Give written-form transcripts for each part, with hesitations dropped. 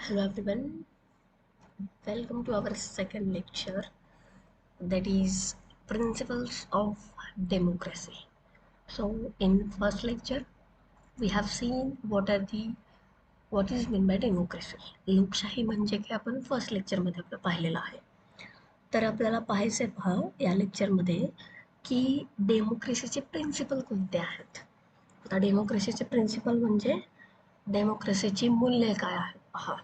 Hello everyone, welcome to our second lecture, that is Principles of Democracy. So in first lecture we have seen what is meant by democracy. लोकशाही म्हणजे काय आपण first लेक्चरमध्ये आपलं पाहिलेलं आहे. तर आपल्याला पाहायचं पहा या लेक्चरमध्ये की डेमोक्रेसीचे प्रिन्सिपल कोणते आहेत. आता डेमोक्रेसीचे प्रिन्सिपल म्हणजे डेमोक्रेसीची मूल्ये काय आहेत पहा.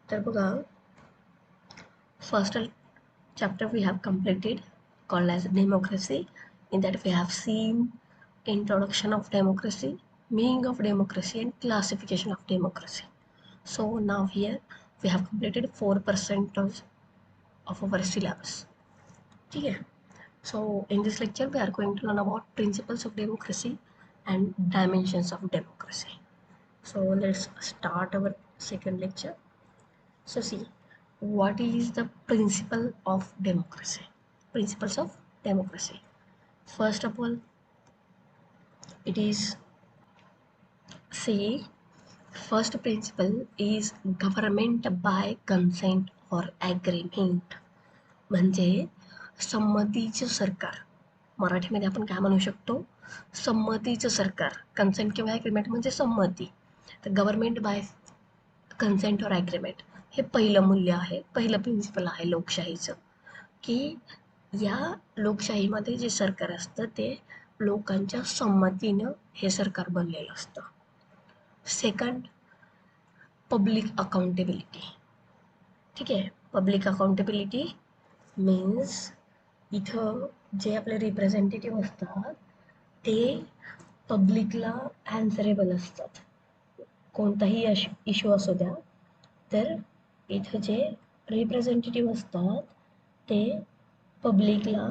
तर बघा first chapter we have completed called as democracy. In that we have seen introduction of democracy, meaning of democracy and classification of democracy. So now here we have completed 4% of our syllabus. Okay. So in this lecture we are going to learn about principles of democracy and dimensions of democracy. So let's start our second lecture. So see, what is the principle of democracy? Principles of democracy. First of all, it is say first principle is government by consent or agreement. म्हणजे संमतीचं सरकार. मराठीमध्ये आपण काय म्हणू शकतो? संमतीचं सरकार. Consent किंवा ॲग्रीमेंट म्हणजे संमती. तर government by consent or agreement हे पहिलं मूल्य आहे, पहिलं प्रिन्सिपल आहे लोकशाहीचं, की या लोकशाहीमध्ये जे सरकार असतं ते लोकांच्या संमतीनं हे सरकार बनलेलं असतं. Second, public accountability. ठीक आहे, पब्लिक अकाउंटेबिलिटी मीन्स इथं जे आपले रिप्रेझेंटेटिव्ह असतात ते पब्लिकला ॲन्सरेबल असतात. कोणताही इश्यू असू द्या, तर इथं जे रिप्रेझेंटेटिव्ह असतात ते पब्लिकला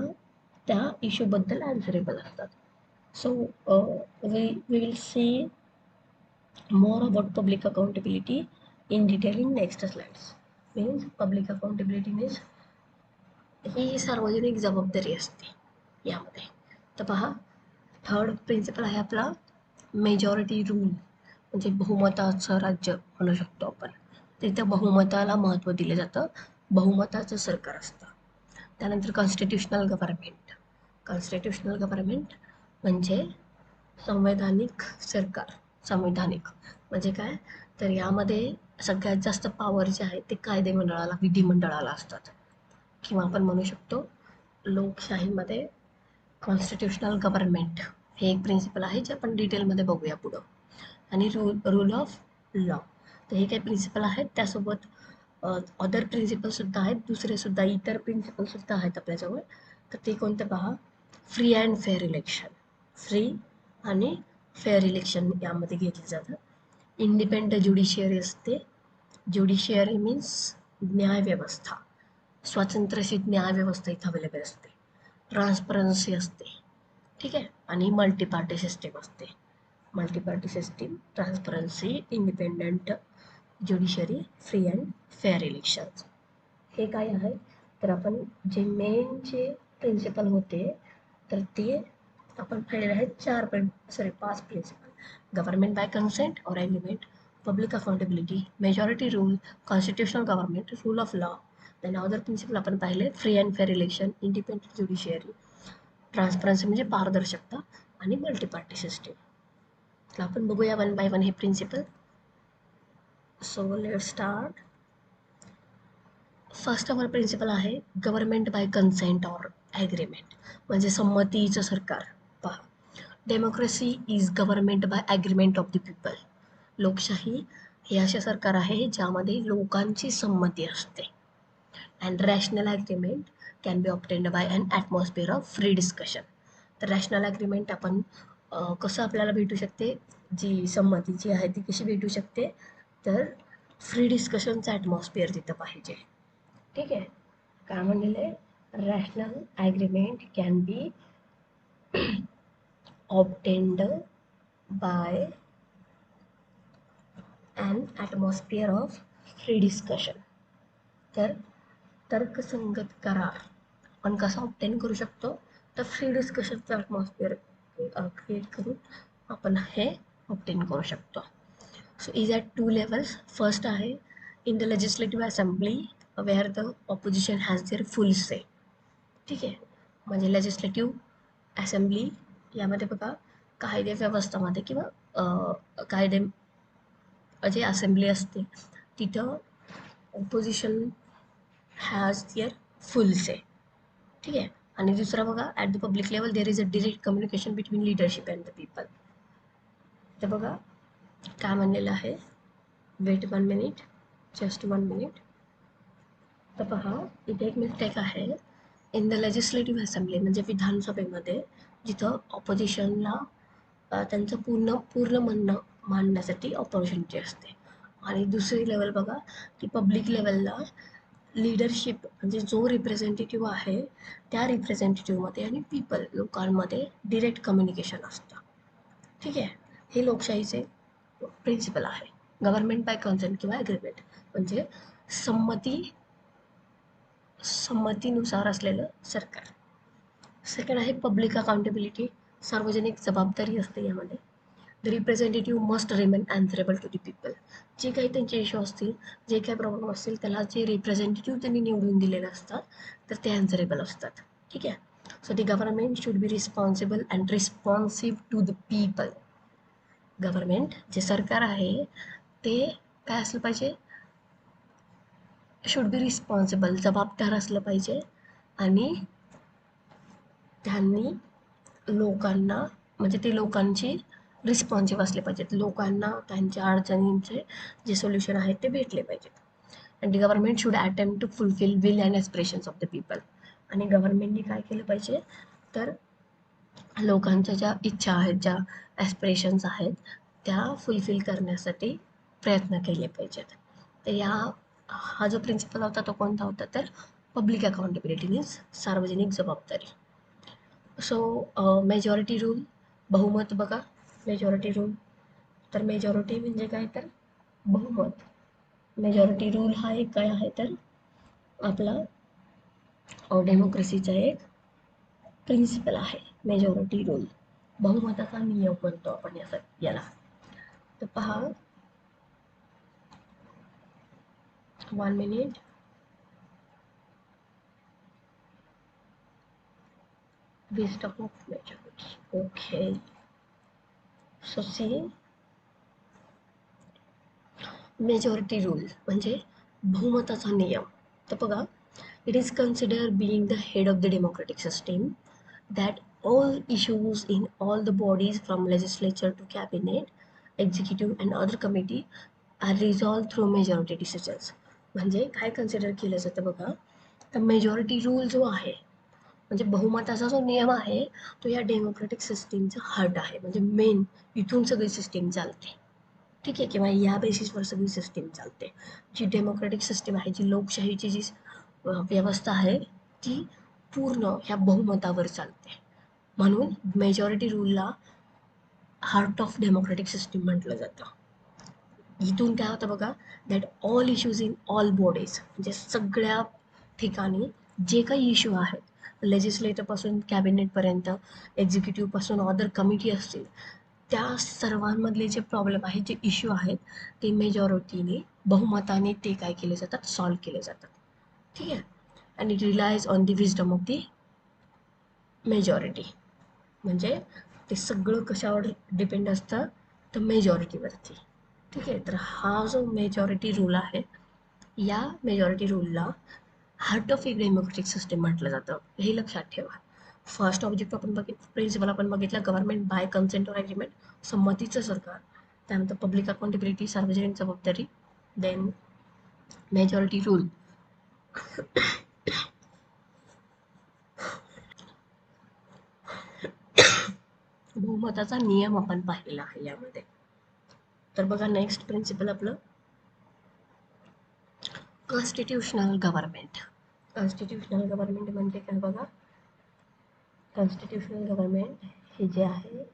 त्या इश्यूबद्दल ॲन्सरेबल असतात. So we will see more about public accountability in detail in next slides. Means public accountability means ही सार्वजनिक जबाबदारी असते यामध्ये. तर पहा, थर्ड प्रिन्सिपल आहे आपला मेजॉरिटी रूल, म्हणजे बहुमताचं राज्य म्हणू शकतो आपण. तिथं बहुमताला महत्त्व दिलं जातं, बहुमताचं सरकार असतं. त्यानंतर कॉन्स्टिट्युशनल गव्हर्नमेंट. कॉन्स्टिट्युशनल गव्हर्नमेंट म्हणजे संवैधानिक सरकार. संविधानिक म्हणजे काय, तर यामध्ये सगळ्यात जास्त पॉवर जे आहे ते कायदेमंडळाला, विधिमंडळाला असतात. किंवा आपण म्हणू शकतो लोकशाहीमध्ये कॉन्स्टिट्युशनल गव्हर्नमेंट हे एक प्रिन्सिपल आहे, जे आपण डिटेलमध्ये बघूया पुढं. आणि रूल ऑफ लॉ, तर हे काही प्रिन्सिपल आहेत. त्यासोबत अदर प्रिन्सिपलसुद्धा आहेत, दुसरेसुद्धा इतर प्रिन्सिपलसुद्धा आहेत आपल्याजवळ. तर ते कोणते पहा, free and fair election. Free आणि फेअर इलेक्शन यामध्ये घेतलं जातं. इंडिपेंडंट ज्युडिशियरी असते. ज्युडिशियरी मीन्स न्यायव्यवस्था, स्वातंत्र्याची न्यायव्यवस्था इथं अवेलेबल असते. ट्रान्सपरन्सी असते, ठीक आहे, आणि मल्टीपार्टी सिस्टीम असते. Multiparty system, transparency, independent judiciary, free and fair elections. हे काय आहे, तर आपण जे मेन जे प्रिन्सिपल होते तर ते आपण पाहिलेले आहेत 5 principle. Government by consent or agreement, public accountability, majority rule, constitutional government, rule of law. Then other principle आपण पाहिले free and fair election, independent judiciary, transparency म्हणजे पारदर्शकता, आणि मल्टीपार्टी सिस्टीम. तर आपण बघूया वन बाय वन हे principle. So let start. First our principle आहे government by consent or agreement, म्हणजे संमतीचं सरकार. पहा, democracy is government by agreement of the people. लोकशाही हे असे सरकार आहे ज्यामध्ये लोकांची संमती असते. And rational agreement can be obtained by an atmosphere of free discussion. तर रॅशनल ॲग्रीमेंट आपण कसं आपल्याला भेटू शकते, जी संमती जी आहे ती कशी भेटू शकते, तर फ्री डिस्कशनचं ॲटमॉस्फिअर तिथं पाहिजे. ठीक आहे, काय म्हणलेलं आहे, rational agreement can be obtained by an atmosphere of free discussion. तर तर्कसंगत करार आपण कसा ऑब्टेन करू शकतो, तर फ्री डिस्कशनचं ॲटमॉस्फिअर क्रिएट करून आपण हे ऑब्टेन करू शकतो. So is at 2 levels. First आहे in the legislative assembly where the opposition has their full say. ठीक आहे, म्हणजे लेजिस्लेटिव्ह असेंब्ली यामध्ये बघा कायदे व्यवस्थामध्ये किंवा कायदे जे असेंब्ली असते तिथं opposition has their full say. ठीक आहे. आणि दुसरा बघा at the public level there is a direct communication between leadership and the people. तर बघा काय म्हणलेलं आहे, वेट 1 मिनिट, जस्ट 1 मिनिट. तर पहा इथे एक मिस्टेक आहे. इन द लेजिस्लेटिव्ह असेंब्ली म्हणजे विधानसभेमध्ये जिथं ऑपोजिशनला त्यांचं पूर्ण म्हणणं मांडण्यासाठी ऑपॉर्च्युनिटी असते. आणि दुसरी लेवल बघा की पब्लिक लेवलला लीडरशिप म्हणजे जो रिप्रेझेंटेटिव्ह आहे त्या रिप्रेझेंटेटिव्हमध्ये आणि पीपल लोकांमध्ये डिरेक्ट कम्युनिकेशन असतं. ठीक आहे, हे लोकशाहीचे प्रिन्सिपल आहे. गव्हर्नमेंट बाय कन्सेंट किंवा ॲग्रीमेंट म्हणजे संमतीनुसार असलेलं सरकार. सेकंड आहे पब्लिक अकाउंटेबिलिटी, सार्वजनिक जबाबदारी असते यामध्ये. The representative must remain answerable to the people. जे काही त्यांचे इश्यू असतील, जे काही प्रॉब्लेम असतील त्याला जे रिप्रेझेंटेटिव्ह त्यांनी निवडून दिलेले असतात तर ते अँसरेबल असतात. ठीक आहे. So the government should be responsible and responsive to the people. Government जे सरकार आहे ते काय असलं पाहिजे, शुड बी रिस्पॉन्सिबल, जबाबदार असलं पाहिजे. आणि त्यांनी लोकांना म्हणजे ते लोकांची रिस्पॉन्सिव्ह असले पाहिजेत. लोकांना त्यांच्या अडचणींचे जे सोल्युशन आहेत ते भेटले पाहिजेत. And the government should attempt to fulfil will and aspirations of the people. आणि गव्हर्नमेंटनी काय केलं पाहिजे तर लोकांच्या ज्या इच्छा आहेत, ज्या ॲस्पिरेशन्स आहेत त्या फुलफिल करण्यासाठी प्रयत्न केले पाहिजेत. तर हा जो प्रिन्सिपल होता तो कोणता होता तर पब्लिक अकाउंटेबिलिटी मीन्स सार्वजनिक जबाबदारी. सो मेजॉरिटी रूल, बहुमत बघा मेजॉरिटी रूल. तर मेजॉरिटी म्हणजे काय तर बहुमत. मेजॉरिटी रूल हा एक काय आहे तर आपला डेमोक्रेसीचा एक प्रिन्सिपल आहे. मेजॉरिटी रूल बहुमताचा नियम म्हणतो आपण याला. तर पहा 1 minute. wisdom of majority. Okay. So see, majority rule म्हणजे बहुमताचा नियम. तर बघा it is consider being the head of the democratic system that all issues in all the bodies from legislature to cabinet, executive and other committee are resolved through majority decisions. म्हणजे काय consider केलं जातं बघा तर majority rule जो आहे म्हणजे बहुमताचा जो नियम आहे तो या डेमोक्रेटिक सिस्टीमचा हार्ट आहे. म्हणजे मेन इथून सगळी सिस्टीम चालते. ठीक आहे, किंवा या बेसिसवर सगळी सिस्टीम चालते. जी डेमोक्रेटिक सिस्टीम आहे, जी लोकशाहीची जी व्यवस्था आहे ती पूर्ण ह्या बहुमतावर चालते. म्हणून मेजॉरिटी रूलला हार्ट ऑफ डेमोक्रेटिक सिस्टीम म्हटलं जातं. इथून काय होतं बघा that all issues in all bodies म्हणजे सगळ्या ठिकाणी जे काही इश्यू आहेत लेजिस्लेटरपासून कॅबिनेटपर्यंत, एक्झिक्युटिव्हपासून अदर कमिटी असतील त्या सर्वांमधले जे प्रॉब्लेम आहेत, जे इश्यू आहेत ते मेजॉरिटीने बहुमताने ते काय केले जातात सॉल्व केले जातात. ठीक आहे. And it relies on the wisdom of the majority. म्हणजे ते सगळं कशावर डिपेंड असतं तर मेजॉरिटीवरती. ठीक आहे. तर हा जो मेजॉरिटी रूल आहे या मेजॉरिटी रूलला heart of a democratic system म्हटलं जातं. हे लक्षात ठेवा. फर्स्ट ऑब्जेक्ट आपण प्रिन्सिपल आपण बघितलं government by consent or agreement, संमतीचं सरकार. त्यानंतर पब्लिक अकाउंटेबिलिटी, सार्वजनिक जबाबदारी. Then majority rule. बहुमताचा नियम आपण पाहिलेला आहे यामध्ये. तर बघा नेक्स्ट प्रिन्सिपल आपलं कॉन्स्टिट्यूशनल गव्हर्नमेंट. कॉन्स्टिट्यूशनल गव्हर्नमेंट म्हणजे काय बघा, कॉन्स्टिट्यूशनल गव्हर्नमेंट हे जे आहे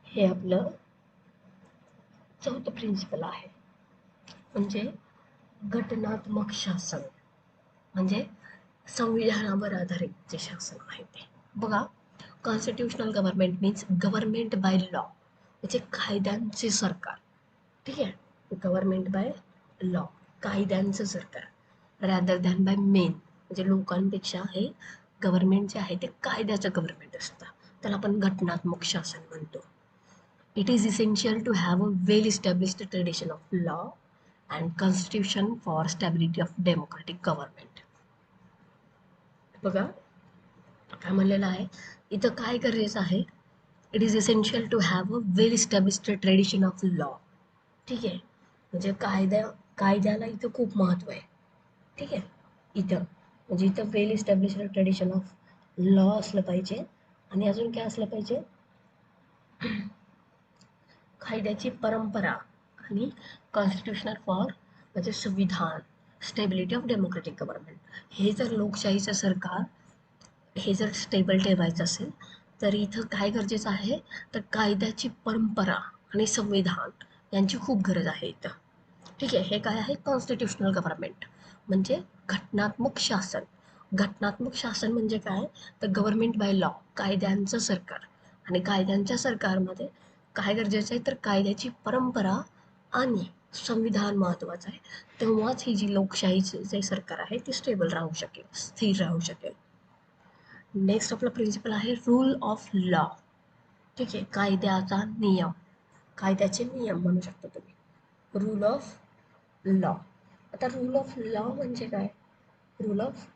हे आपलं चौथं प्रिन्सिपल आहे. म्हणजे घटनात्मक शासन म्हणजे संविधानावर आधारित जे शासन आहे ते. बघा constitutional government means government by law, म्हणजे कायद्यांचे सरकार. ठीक आहे, गव्हर्नमेंट बाय लॉ, कायद्यांचं सरकार, रॅदर दॅन बाय मेन, म्हणजे लोकांपेक्षा हे गव्हर्नमेंट जे आहे ते कायद्याचं गव्हर्नमेंट असतं, त्याला आपण घटनात्मक शासन म्हणतो. It is essential to have a well established tradition of law and constitution for stability of democratic government. बघा काय म्हणलेलं आहे इथं, काय गरजेचं आहे, it is essential to have a well established tradition of law. ठीक आहे, म्हणजे कायद्याला इथं खूप महत्त्व आहे. ठीक आहे, इथं म्हणजे इथं वेल इस्टॅब्लिश्ड ट्रेडिशन ऑफ लॉ असलं पाहिजे, आणि अजून काय असलं पाहिजे, कायद्याची परंपरा, आणि कॉन्स्टिट्यूशनल फॉर म्हणजे संविधान, स्टेबिलिटी ऑफ डेमोक्रेटिक गव्हर्नमेंट. हे जर लोकशाहीचं सरकार हे जर स्टेबल ठेवायचं असेल तर इथं काय गरजेचं आहे, तर कायद्याची परंपरा आणि संविधान यांची खूप गरज आहे इथं. ठीक आहे, हे काय आहे, कॉन्स्टिट्यूशनल गव्हर्नमेंट म्हणजे घटनात्मक शासन. घटनात्मक शासन म्हणजे काय, तर गव्हर्नमेंट बाय लॉ, कायद्यांचं सरकार. आणि कायद्यांच्या सरकारमध्ये काय गरजेचं आहे, तर कायद्याची परंपरा आणि संविधान महत्त्वाचं आहे. तेव्हाच ही जी लोकशाहीचे जे सरकार आहे ते स्टेबल राहू शकेल, स्थिर राहू शकेल. नेक्स्ट आपला प्रिन्सिपल आहे रूल ऑफ लॉ. ठीक आहे, कायद्याचा नियम, कायद्याचे नियम म्हणू शकता तुम्ही, रूल ऑफ लॉ. आता रूल ऑफ लॉ म्हणजे काय, रूल ऑफ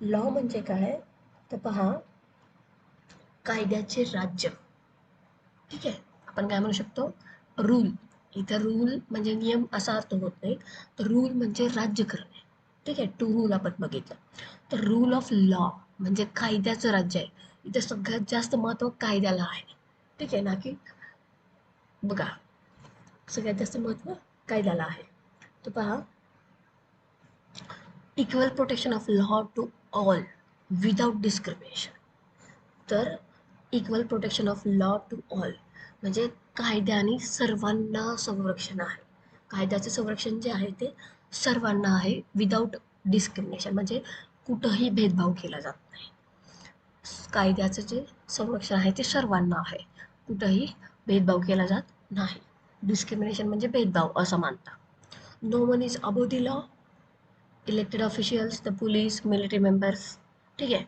लॉ म्हणजे काय, तर पहा, कायद्याचे राज्य. ठीक आहे, आपण काय म्हणू शकतो, रूल. इथं रूल म्हणजे नियम असा अर्थ होत नाही, तर रूल म्हणजे राज्य करणे. ठीक आहे, टू रूल आपण बघितलं, तर रूल ऑफ लॉ म्हणजे कायद्याचं राज्य आहे. इथे सगळ्यात जास्त महत्त्व कायद्याला आहे. ठीक आहे ना, की बघा सगळ्यात जास्त महत्त्व कायद्याला आहे. तर पहा, equal protection of law to all without discrimination. तर equal protection of law to all म्हणजे कायद्याने सर्वांना संरक्षण आहे. कायद्याचं संरक्षण जे आहे ते सर्वांना आहे, विदाउट डिस्क्रिमिनेशन म्हणजे कुठंही भेदभाव केला जात नाही. कायद्याचं जे संरक्षण आहे ते सर्वांना आहे, कुठंही भेदभाव केला जात नाही. डिस्क्रिमिनेशन म्हणजे भेदभाव असं मानता. No one is above the law, elected officials, the police, military members. ठीक आहे,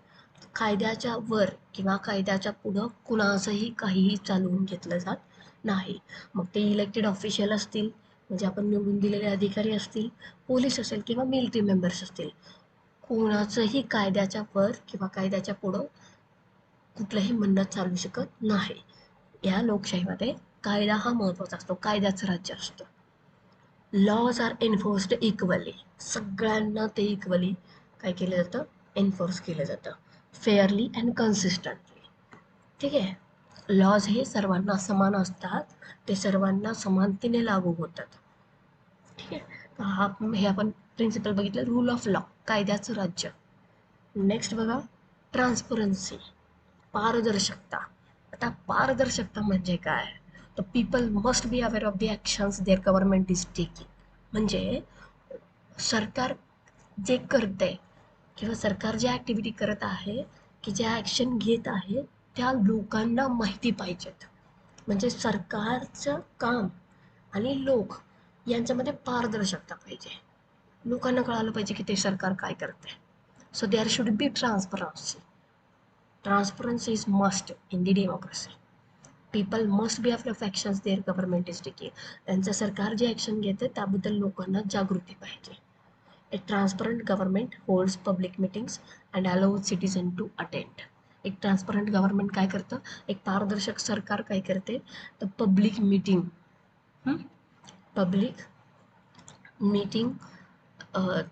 कायद्याच्या वर किंवा कायद्याच्या पुढं कुणाचंही काहीही चालवून घेतलं जात नाही. मग ते इलेक्टेड ऑफिशियल असतील म्हणजे आपण निवडून दिलेले अधिकारी असतील, पोलीस असेल किंवा मिलिटरी मेंबर्स असतील, कोणाचंही कायद्याच्या वर किंवा कायद्याच्या पुढं कुठलंही म्हणणं चालू शकत नाही. या लोकशाहीमध्ये कायदा हा महत्त्वाचा असतो, कायद्याचं राज्य असतं. लॉज आर एन्फोर्स्ड इक्वली, सगळ्यांना ते इक्वली काय केलं जातं, एन्फोर्स केलं जातं, फेअरली अँड कन्सिस्टंटली. ठीक आहे, लॉज हे सर्वांना समान असतात, ते सर्वांना समानतेने लागू होतात. ठीक आहे, हे आपण प्रिन्सिपल बघितलं, रूल ऑफ लॉ, कायद्याचं राज्य. नेक्स्ट बघा, ट्रान्सपरन्सी, पारदर्शकता. आता पारदर्शकता म्हणजे काय, तर people must be aware of the actions their government is taking. म्हणजे सरकार जे करते किंवा सरकार ज्या ॲक्टिव्हिटी करत आहे, की ज्या ॲक्शन घेत आहे त्या लोकांना माहिती पाहिजेत. म्हणजे सरकारचं काम आणि लोक यांच्यामध्ये पारदर्शकता पाहिजे, लोकांना कळालं पाहिजे की ते सरकार काय करते. So there should be transparency. Transparency is must in the democracy. People must be aware of actions their government is taking. त्यांचं सरकार जे ॲक्शन घेते त्याबद्दल लोकांना जागृती पाहिजे. A transparent government holds public meetings and allows citizen to attend. एक transparent government काय करतं, एक पारदर्शक सरकार काय करते, तर पब्लिक मीटिंग, पब्लिक मीटिंग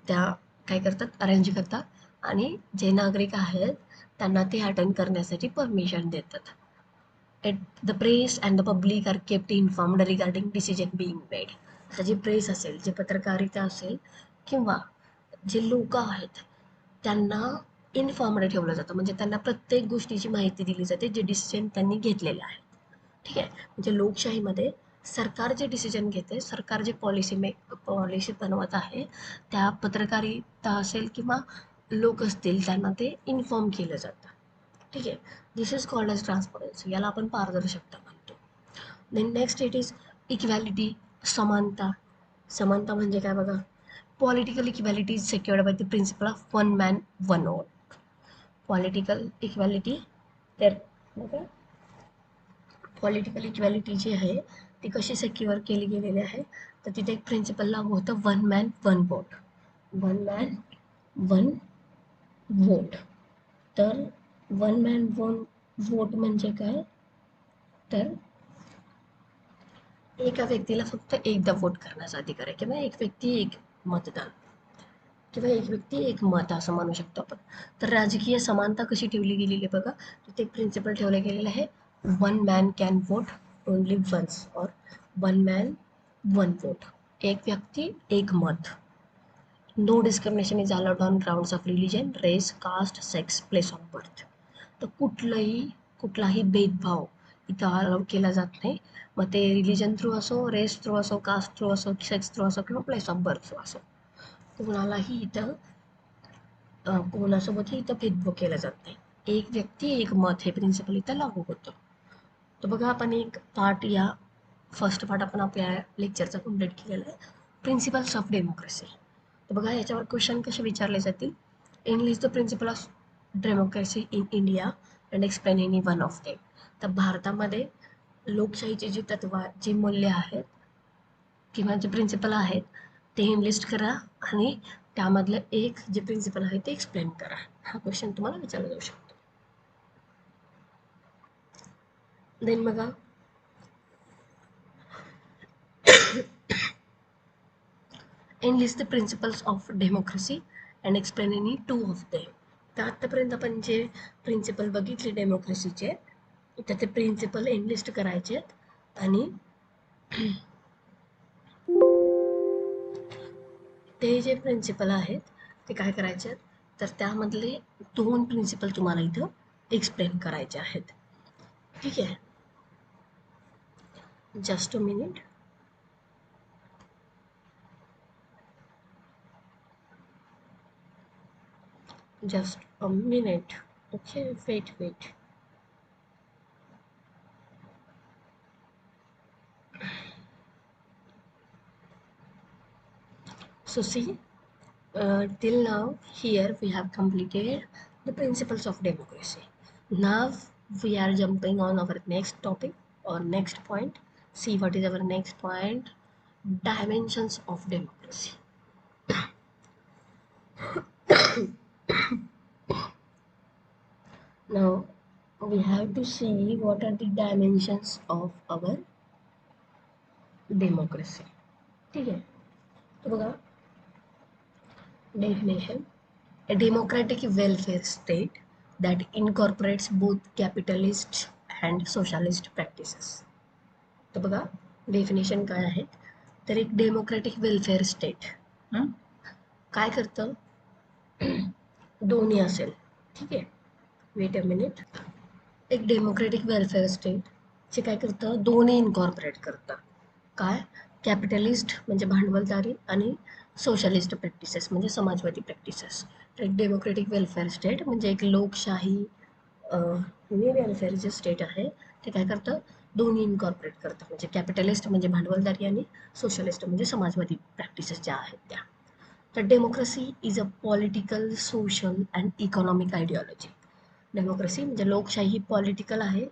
त्या काय करतात, अरेंज करतात, आणि जे नागरिक आहेत त्यांना ते अटेंड करण्यासाठी परमिशन देतात. The press and the public are kept informed regarding decision being made. आता जी प्रेस असेल, जे पत्रकारिता असेल किंवा जे लोक आहेत त्यांना इन्फॉर्म्ड ठेवलं जातं, म्हणजे त्यांना प्रत्येक गोष्टीची माहिती दिली जाते जे डिसिजन त्यांनी घेतलेले आहे. ठीक आहे, म्हणजे लोकशाहीमध्ये सरकार जे डिसिजन घेते, सरकार जे पॉलिसी बनवत आहे, त्या पत्रकारिता असेल किंवा लोक असतील त्यांना ते इन्फॉर्म केलं जातं. ठीक आहे. This is called as transparency, याला आपण पारदर्शकता म्हणतो. Then next it is equality, समानता. समानता म्हणजे काय बघा, political equality is secured by the principle of one man one vote. Political equality, तर बघा पॉलिटिकल इक्वॅलिटी जी आहे ती कशी सेक्युअर केली गेलेली आहे, तर तिथे एक प्रिन्सिपल लागू होतं, one man one vote. One man one vote. तर वन मॅन वन वोट म्हणजे काय, तर एका व्यक्तीला फक्त एकदा वोट करण्याचा अधिकार आहे, किंवा एक व्यक्ती एक मतदान, किंवा एक व्यक्ती एक मत असं म्हणू शकतो आपण. तर राजकीय समानता कशी ठेवली गेलेली आहे बघा, तिथे एक प्रिन्सिपल ठेवलं गेलेलं आहे, one man can vote only once, or one man one vote. एक व्यक्ती एक मत. No discrimination is allowed on grounds of religion, race, caste, sex, place of birth. तर कुठलाही भेदभाव इथं अलाउड केला जात नाही. मग ते रिलिजन थ्रू असो, रेस थ्रू असो, कास्ट थ्रू असो, सेक्स थ्रू असो, किंवा प्लेस ऑफ बर्थ थ्रू असो, कोणालाही इथं कोणासोबतही इथं भेदभाव केला जात नाही. एक व्यक्ती एक मत हे प्रिन्सिपल इथं लागू होतं. तर बघा आपण एक पार्ट, या फर्स्ट पार्ट आपण आपल्या लेक्चरचा कंप्लीट केलेला आहे, प्रिन्सिपल्स ऑफ डेमोक्रेसी. तर बघा याच्यावर क्वेश्चन कसे विचारले जातील, enlist the principle of democracy in India and explain any one of them. तर भारतामध्ये लोकशाहीची जी तत्व, जी मूल्य आहेत किंवा जे प्रिन्सिपल आहेत ते इनलिस्ट करा, आणि त्यामधलं एक जे प्रिन्सिपल आहे ते एक्सप्लेन करा. हा क्वेश्चन तुम्हाला विचारला जाऊ शकतो. देन बघा, analyst the principles of democracy and explain any two of them. तर आत्तापर्यंत आपण जे प्रिन्सिपल बघितले डेमोक्रेसीचे, तर ते प्रिन्सिपल एनलिस्ट करायचे, आणि ते जे प्रिन्सिपल आहेत ते काय करायचे, तर त्यामधले दोन प्रिन्सिपल तुम्हाला इथं एक्सप्लेन करायचे आहेत. ठीक आहे, just a minute. Just a minute. Okay, wait. So see, till now here we have completed the principles of democracy. Now we are jumping on our next topic or next point. See what is our next point? Dimensions of democracy. Now we have to see what are the dimensions of our democracy. ठीक आहे, तो बघा definition: a democratic welfare state that incorporates both capitalist and socialist practices. तर बघा definition काय आहे, तर एक डेमोक्रॅटिक वेलफेअर स्टेट काय करतं, दोन्ही असेल. ठीक आहे, वेट अ मिनिट. एक डेमोक्रॅटिक वेलफेअर स्टेट जे काय करतं, दोन्ही इनकॉर्पोरेट करतं. काय, कॅपिटलिस्ट म्हणजे भांडवलदारी, आणि सोशलिस्ट प्रॅक्टिसेस म्हणजे समाजवादी प्रॅक्टिसेस. तर एक डेमोक्रॅटिक वेलफेअर स्टेट म्हणजे एक लोकशाही वेलफेअर जे स्टेट आहे ते काय करतं, दोन्ही इनकॉर्पोरेट करतं, म्हणजे कॅपिटलिस्ट म्हणजे भांडवलदारी, आणि सोशलिस्ट म्हणजे समाजवादी प्रॅक्टिसेस ज्या आहेत त्या. तर democracy is a political, social and economic ideology. Democracy म्हणजे लोकशाही ही पॉलिटिकल आहे,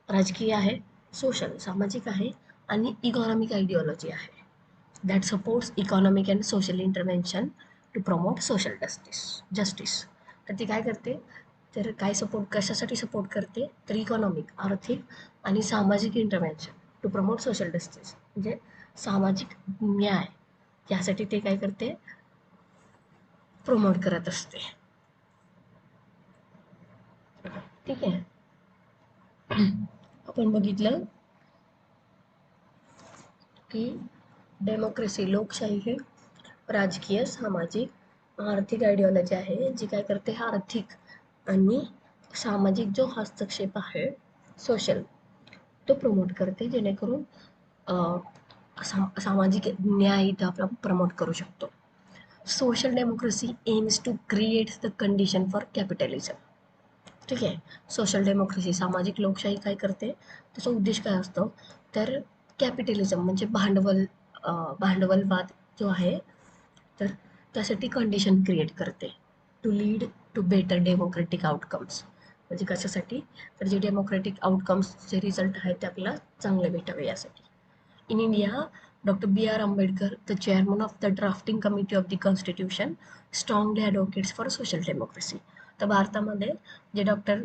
राजकीय आहे, सोशल सामाजिक आहे, आणि इकॉनॉमिक आयडिओलॉजी आहे, that supports economic and social intervention to promote social justice. तर ती काय करते, तर काय सपोर्ट, कशासाठी सपोर्ट करते, तर इकॉनॉमिक आर्थिक आणि सामाजिक intervention to promote social justice म्हणजे सामाजिक न्याय, यासाठी ते काय करते, प्रमोट करत असते. ठीक आहे, आपण बघितलं की डेमोक्रेसी, लोकशाही हे राजकीय, सामाजिक, आर्थिक आयडिओलॉजी आहे, जी काय करते, आर्थिक आणि सामाजिक जो हस्तक्षेप आहे, सोशल, तो प्रमोट करते, जेणेकरून सामाजिक न्याय इथं आपण प्रमोट करू शकतो. Social democracy aims to create the condition for capitalism. ठीक आहे. सोशल डेमोक्रेसी सामाजिक लोकशाही काय करते, त्याचा उद्देश काय असतो, तर कॅपिटलिझम म्हणजे भांडवलवाद जो आहे, तर त्यासाठी कंडिशन क्रिएट करते to lead to better democratic outcomes. म्हणजे कशासाठी, तर जे डेमोक्रेटिक आउटकम्स जे रिझल्ट आहेत ते आपल्याला चांगले भेटावे यासाठी. In India, Dr. B.R. Ambedkar, the chairman of the drafting committee of the Constitution, strongly advocates for social democracy. तर भारतामध्ये जे डॉक्टर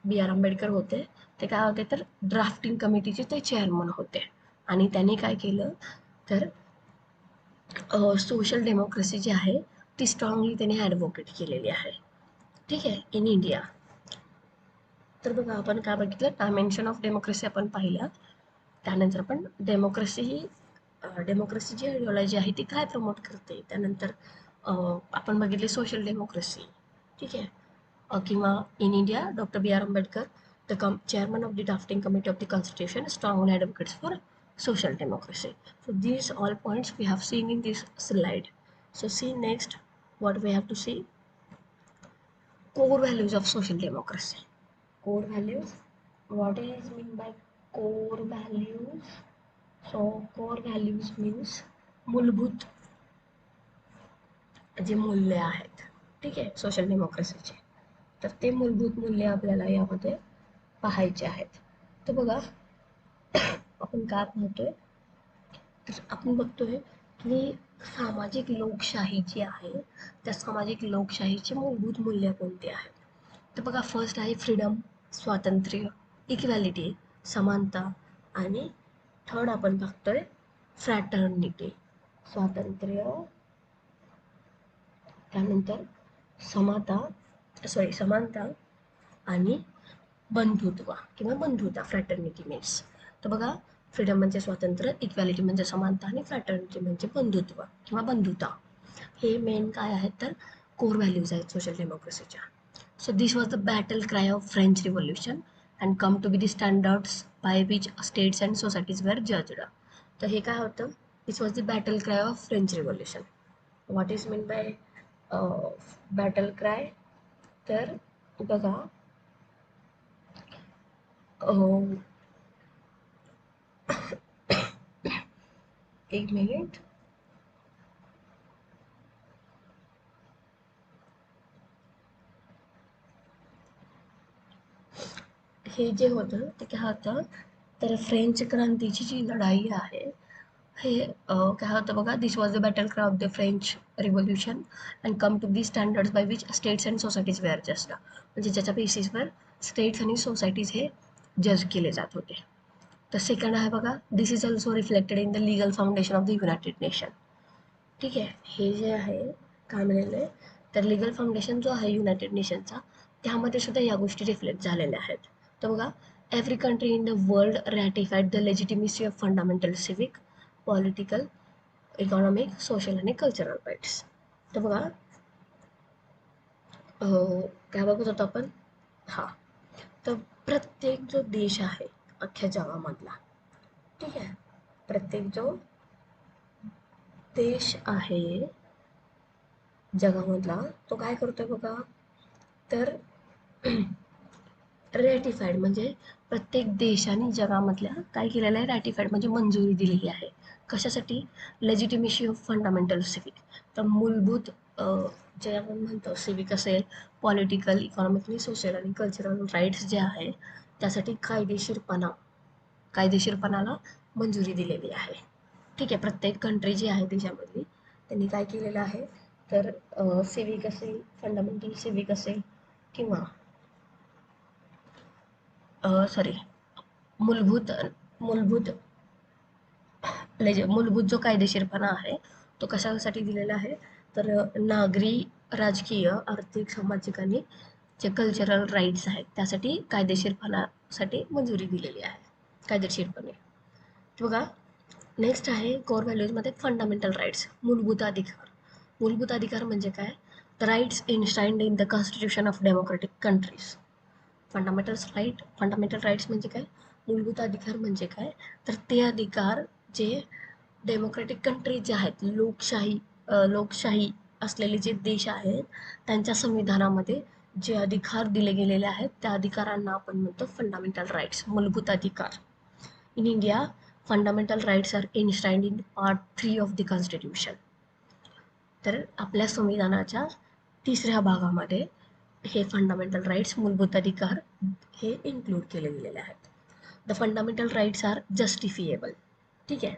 बी आर आंबेडकर होते, ते काय होते, तर ड्राफ्टिंग कमिटीचे ते चेअरमन होते. आणि त्यांनी काय केलं, तर सोशल डेमोक्रेसी जी आहे ती स्ट्रॉंगली त्यांनी ॲडव्होकेट केलेली आहे. ठीक आहे, इन इंडिया. तर बघा आपण काय बघितलं, डायमेन्शन ऑफ डेमोक्रेसी आपण पाहिलं. त्यानंतर आपण डेमोक्रेसी जी आयडिओलॉजी आहे ती काय प्रमोट करते. त्यानंतर आपण बघितले सोशल डेमोक्रेसी. ठीक आहे. किंवा in India doctor B R Ambedkar the chairman of the drafting committee of the constitution strong advocates for social democracy. So these all points we have seen in this slide. So see next what we have to see, core values of social democracy. Core values, what is mean by core values? So core values means मूलभूत जे मूल्य आहेत, ठीक आहे, social डेमोक्रेसीचे. तर ते मूलभूत मूल्य आपल्याला यामध्ये पाहायचे आहेत. तर बघा आपण काय पाहतोय, तर आपण बघतोय की सामाजिक लोकशाही जी आहे, त्या सामाजिक लोकशाहीचे मूलभूत मूल्य कोणते आहेत. तर बघा फर्स्ट आहे फ्रीडम, स्वातंत्र्य, इक्वॅलिटी, समानता. आणि थर्ड आपण बघतोय फ्रॅटर्निटी, स्वातंत्र्य, त्यानंतर समानता आणि बंधुत्व किंवा बंधुता, फ्रॅटर्निटी मीन्स. तर बघा फ्रीडम म्हणजे स्वातंत्र्य, इक्वॅलिटी म्हणजे समानता आणि फ्रॅटर्निटी म्हणजे बंधुत्व किंवा बंधुता. हे मेन काय आहेत, तर कोर व्हॅल्यूज आहेत social डेमोक्रेसीच्या. So this was the battle cry of French Revolution and come to be the standards by which states and societies were judged. तर हे काय होतं, this was the battle cry of French Revolution. What is meant by battle cry? तर बघा एक minute. हे जे होतं ते काय होतं, तर फ्रेंच क्रांतीची जी लढाई आहे, हे काय होतं बघा, this was the battle cry of the French revolution and come to the standards by which states and societies were just. म्हणजे ज्याच्या बेसिसवर स्टेट्स आणि सोसायटीज हे जज केले जात होते. तर सेकंड आहे बघा, this is also reflected in the legal foundation of the United Nation. ठीक आहे, हे जे आहे काय म्हणाले आहे, तर लिगल फाउंडेशन जो आहे युनायटेड नेशनचा, त्यामध्ये सुद्धा या गोष्टी रिफ्लेक्ट झालेल्या आहेत. तर बघा every country in the world ratified the legitimacy of fundamental civic, political, economic, social आणि कल्चरल राईट्स. तर बघा काय बघत होतो आपण, हां, तर प्रत्येक जो देश आहे अख्ख्या जगामधला, ठीक आहे, प्रत्येक जो देश आहे जगामधला, तो काय करतोय बघा, तर रॅटिफाईड म्हणजे प्रत्येक देशाने जगामधल्या काय केलेलं आहे, रॅटिफाईड म्हणजे मंजुरी दिलेली आहे. कशासाठी, लेजिटिमेसी ऑफ फंडामेंटल सिव्हिक. तर मूलभूत जे आपण म्हणतो सिव्हिक असेल, पॉलिटिकल, इकॉनॉमिक आणि सोशल आणि कल्चरल राईट्स जे आहे, त्यासाठी कायदेशीरपणाला मंजुरी दिलेली आहे. ठीक आहे, प्रत्येक कंट्री जी आहे देशामधली, त्यांनी काय केलेलं आहे, तर सिव्हिक असेल, फंडामेंटल सिव्हिक असेल किंवा सॉरी मूलभूत मूलभूत मूलभूत जो कायदेशीरपणा आहे तो कशासाठी दिलेला आहे, तर नागरी, राजकीय, आर्थिक, सामाजिक आणि जे कल्चरल राईट्स आहेत त्यासाठी कायदेशीरपणासाठी मंजुरी दिलेली आहे कायदेशीरपणे. बघा नेक्स्ट आहे कोर व्हॅल्यूजमध्ये फंडामेंटल राईट्स, मूलभूत अधिकार. मूलभूत अधिकार म्हणजे काय, the rights enshrined in the constitution of democratic countries. Fundamental rights म्हणजे काय, मूलभूत अधिकार म्हणजे काय, तर ते अधिकार जे डेमोक्रेटिक कंट्रीज जे आहेत, लोकशाही असलेले जे देश आहेत त्यांच्या संविधानामध्ये जे अधिकार दिले गेलेले आहेत त्या अधिकारांना आपण म्हणतो फंडामेंटल राईट्स, मूलभूत अधिकार. In India fundamental rights are enshrined in part 3 of the constitution. तर आपल्या संविधानाच्या 3ऱ्या भागामध्ये हे फंडामेंटल राईट्स, मूलभूत अधिकार हे इन्क्लूड केले गेलेले आहेत. The fundamental rights are justifiable, ठीक आहे,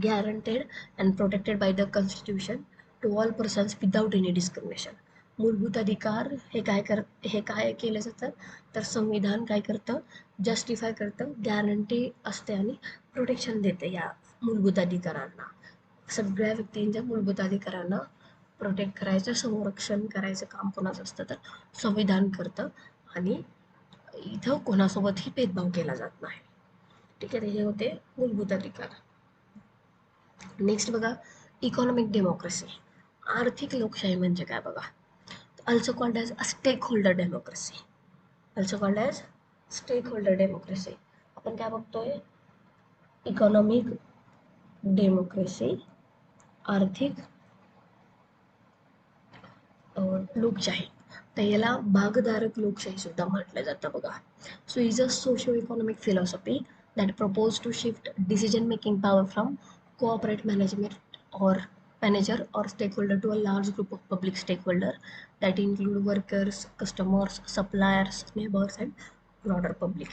guaranteed and protected by the constitution to all persons without any discrimination. मूलभूत अधिकार हे काय केले जातात, तर संविधान काय करतं, जस्टिफाय करतं, गॅरंटी असते आणि प्रोटेक्शन देते या मूलभूत अधिकारांना. सगळ्या व्यक्तींच्या मूलभूत अधिकारांना प्रोटेक्ट करायचं, संरक्षण करायचं काम कोणाचं असतं, तर संविधान करतं. आणि इथं कोणासोबतही भेदभाव केला जात नाही, ठीक आहे. हे होते मूलभूत अधिकार. नेक्स्ट बघा, इकॉनॉमिक डेमोक्रेसी, आर्थिक लोकशाही म्हणजे काय बघा. Also called as stakeholder democracy, also called as stakeholder democracy. आपण काय बघतोय, इकॉनॉमिक डेमोक्रेसी, आर्थिक लोकशाही, तर याला भागधारक लोकशाही सुद्धा म्हटलं जातं बघा. So is a socio economic philosophy that propose to shift decision making power from corporate management or manager or stakeholder to a large group of public stakeholder that include workers, customers, suppliers, neighbors and broader public.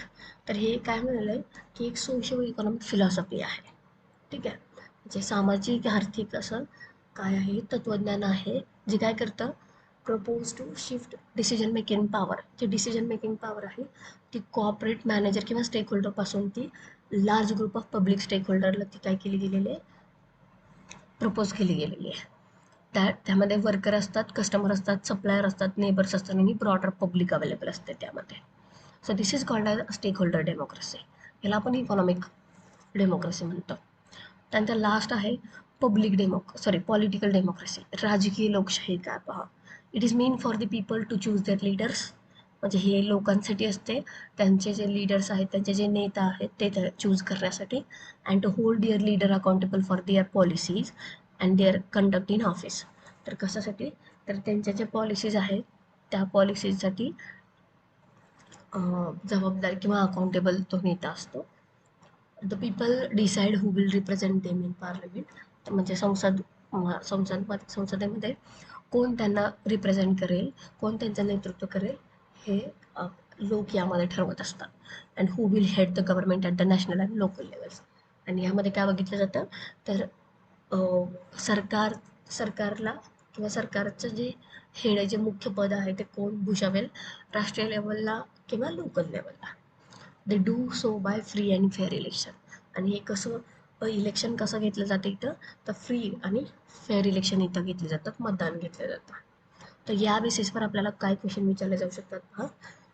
तर हे काय म्हणालंय की एक socio economic philosophy आहे, ठीक आहे, म्हणजे सामाजिक आर्थिक असं काय आहे, तत्वज्ञान आहे जे काय करतं, propose to shift decision making power. जी डिसिजन मेकिंग पॉवर आहे ती कॉर्पोरेट मॅनेजर किंवा स्टेक होल्डरपासून ती large group of public stake होल्डरला ती काय केली गेलेली आहे, प्रपोज केली गेलेली आहे. त्यामध्ये वर्कर असतात, कस्टमर असतात, सप्लायर असतात, नेबर्स असतात आणि ब्रॉडर पब्लिक अवेलेबल असते त्यामध्ये. So this is called as stakeholder democracy. याला आपण इकॉनॉमिक डेमोक्रेसी म्हणतो. त्यानंतर लास्ट आहे पॉलिटिकल डेमोक्रेसी, राजकीय लोकशाही काय पहा. It is mean for the people to choose their leaders, म्हणजे हे लोकांसाठी असते, त्यांचे जे लीडर्स आहेत, त्यांचे जे नेता आहेत ते चूज करण्यासाठी. And to hold their leader accountable for their policies and their conduct in office. तर कशासाठी, तर त्यांच्या ज्या पॉलिसीज आहेत त्या पॉलिसीसाठी जबाबदार किंवा अकाउंटेबल तो नेता असतो. The people decide who will represent them in parliament, म्हणजे संसदेमध्ये कोण त्यांना रिप्रेझेंट करेल, कोण त्यांचं नेतृत्व करेल, हे लोक यामध्ये ठरवत असतात. And who will head the government at the national and local levels. आणि यामध्ये काय बघितलं जातं, तर सरकारला किंवा सरकारचं जे हेड आहे, जे मुख्य पद आहे ते कोण भूषवेल, राष्ट्रीय लेवलला किंवा लोकल लेवलला. They do so by free and fair election. आणि हे कसं इलेक्शन कसं घेतलं जातं इथं, तर फ्री आणि फेअर इलेक्शन इथं घेतले जातात, मतदान घेतलं जातं. तर या बेसिसवर आपल्याला काय क्वेश्चन विचारले जाऊ शकतात पहा.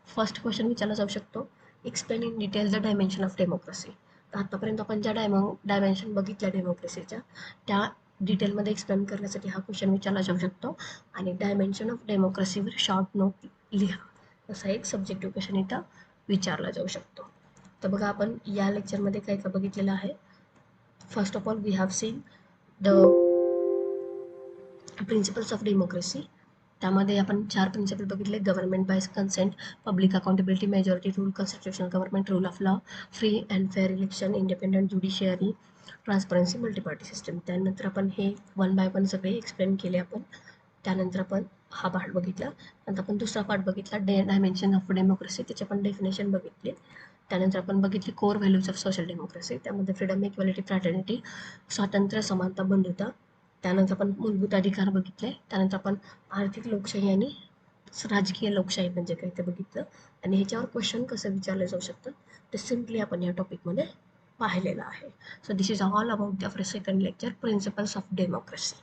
फर्स्ट क्वेश्चन विचारला जाऊ शकतो, explain in detail the dimension of democracy. तर आतापर्यंत आपण ज्या डायमेन्शन बघितल्या डेमोक्रेसीच्या त्या डिटेलमध्ये एक्सप्लेन करण्यासाठी हा क्वेश्चन विचारला जाऊ शकतो. आणि डायमेन्शन ऑफ डेमोक्रेसीवर शॉर्ट नोट लिहा, असा एक सब्जेक्टिव्ह क्वेश्चन इथं विचारला जाऊ शकतो. तर बघा, आपण या लेक्चरमध्ये काय काय बघितलेलं आहे. First of all we have seen the principles of democracy. त्यामध्ये आपण 4 प्रिन्सिपल बघितले, government by consent, public accountability, majority rule, constitutional government, rule of law, free and fair election, independent judiciary, transparency, multiparty system. त्यानंतर आपण हे 1 bye 1 सगळे explain केले आपण. त्यानंतर आपण हा पार्ट बघितला. नंतर आपण दुसरा पार्ट बघितला, डायमेन्शन ऑफ डेमोक्रेसी, त्याची आपण डेफिनेशन बघितली. त्यानंतर आपण बघितली core values of social democracy, त्यामध्ये फ्रीडम, इक्वॅलिटी, फ्रॅटर्निटी, स्वातंत्र्य, समानता, बंधुता. त्यानंतर आपण मूलभूत अधिकार बघितले. त्यानंतर आपण आर्थिक लोकशाही आणि राजकीय लोकशाही म्हणजे काय ते बघितलं. आणि ह्याच्यावर क्वेश्चन कसं विचारलं जाऊ शकतं ते सिम्पली आपण या टॉपिकमध्ये पाहिलेलं आहे. So this is all about the second lecture, principles of democracy.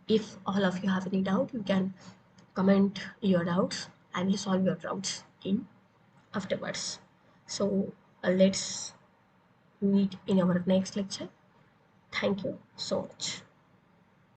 If all of you have any doubt, you can comment your doubts. I will solve your doubts in afterwards. So let's meet in our next lecture. Thank you so much.